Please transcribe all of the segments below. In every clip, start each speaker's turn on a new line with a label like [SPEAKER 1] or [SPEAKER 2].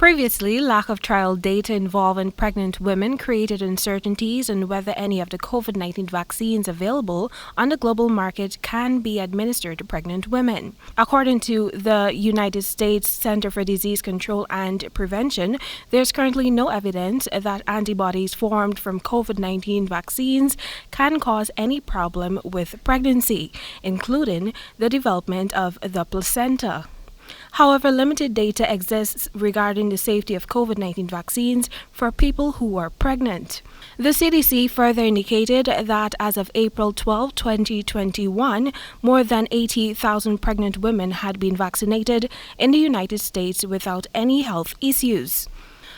[SPEAKER 1] Previously, lack of trial data involving pregnant women created uncertainties on whether any of the COVID-19 vaccines available on the global market can be administered to pregnant women. According to the United States Center for Disease Control and Prevention, there's currently no evidence that antibodies formed from COVID-19 vaccines can cause any problem with pregnancy, including the development of the placenta. However, limited data exists regarding the safety of COVID-19 vaccines for people who are pregnant. The CDC further indicated that as of April 12, 2021, more than 80,000 pregnant women had been vaccinated in the United States without any health issues.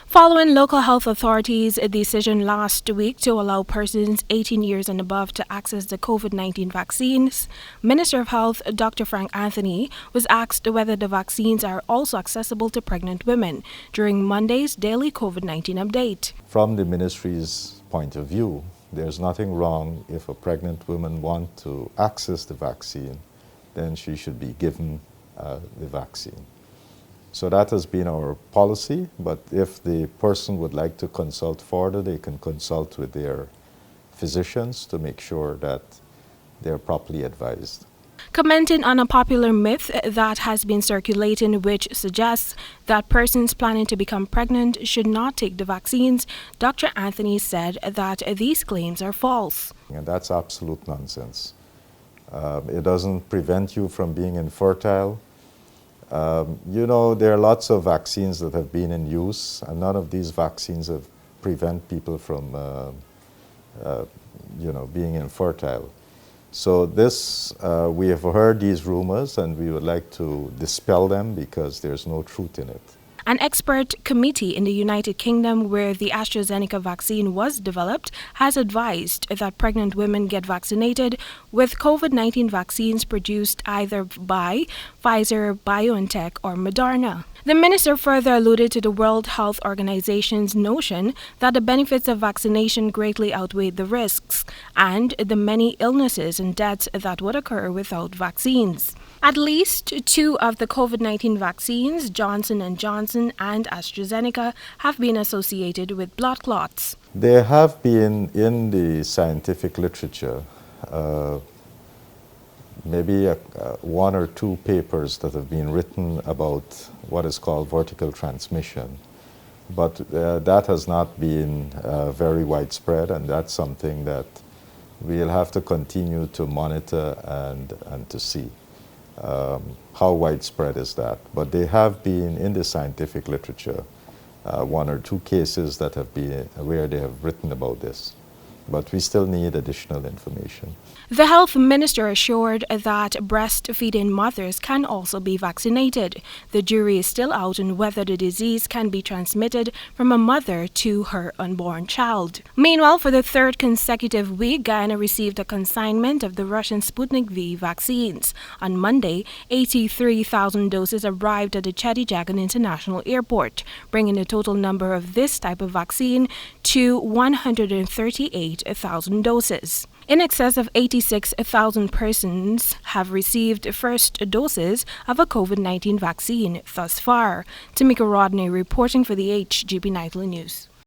[SPEAKER 1] Following local health authorities' decision last week to allow persons 18 years and above to access the COVID-19 vaccines, Minister of Health Dr. Frank Anthony was asked whether the vaccines are also accessible to pregnant women during Monday's daily COVID-19 update.
[SPEAKER 2] From the ministry's point of view, there's nothing wrong if a pregnant woman wants to access the vaccine, then she should be given the vaccine. So that has been our policy, but if the person would like to consult further, they can consult with their physicians to make sure that they're properly advised.
[SPEAKER 1] Commenting on a popular myth that has been circulating which suggests that persons planning to become pregnant should not take the vaccines, Dr. Anthony said that these claims are false.
[SPEAKER 2] And that's absolute nonsense. It doesn't prevent you from being infertile. There are lots of vaccines that have been in use, and none of these vaccines have prevent people from, being infertile. So we have heard these rumors, and we would like to dispel them because there's no truth in it.
[SPEAKER 1] An expert committee in the United Kingdom where the AstraZeneca vaccine was developed has advised that pregnant women get vaccinated with COVID-19 vaccines produced either by Pfizer, BioNTech, or Moderna. The minister further alluded to the World Health Organization's notion that the benefits of vaccination greatly outweigh the risks and the many illnesses and deaths that would occur without vaccines. At least two of the COVID-19 vaccines, Johnson & Johnson and AstraZeneca, have been associated with blood clots.
[SPEAKER 2] There have been in the scientific literature maybe one or two papers that have been written about what is called vertical transmission. But that has not been very widespread, and that's something that we'll have to continue to monitor and to see. How widespread is that? But they have been in the scientific literature, one or two cases that have been where they have written about this. But we still need additional information.
[SPEAKER 1] The health minister assured that breastfeeding mothers can also be vaccinated. The jury is still out on whether the disease can be transmitted from a mother to her unborn child. Meanwhile, for the third consecutive week, Guyana received a consignment of the Russian Sputnik V vaccines. On Monday, 83,000 doses arrived at the Chedijagan International Airport, bringing the total number of this type of vaccine to 138,000 doses. In excess of 86,000 persons have received first doses of a COVID-19 vaccine thus far. Temika Rodney reporting for the HGP Nightly News.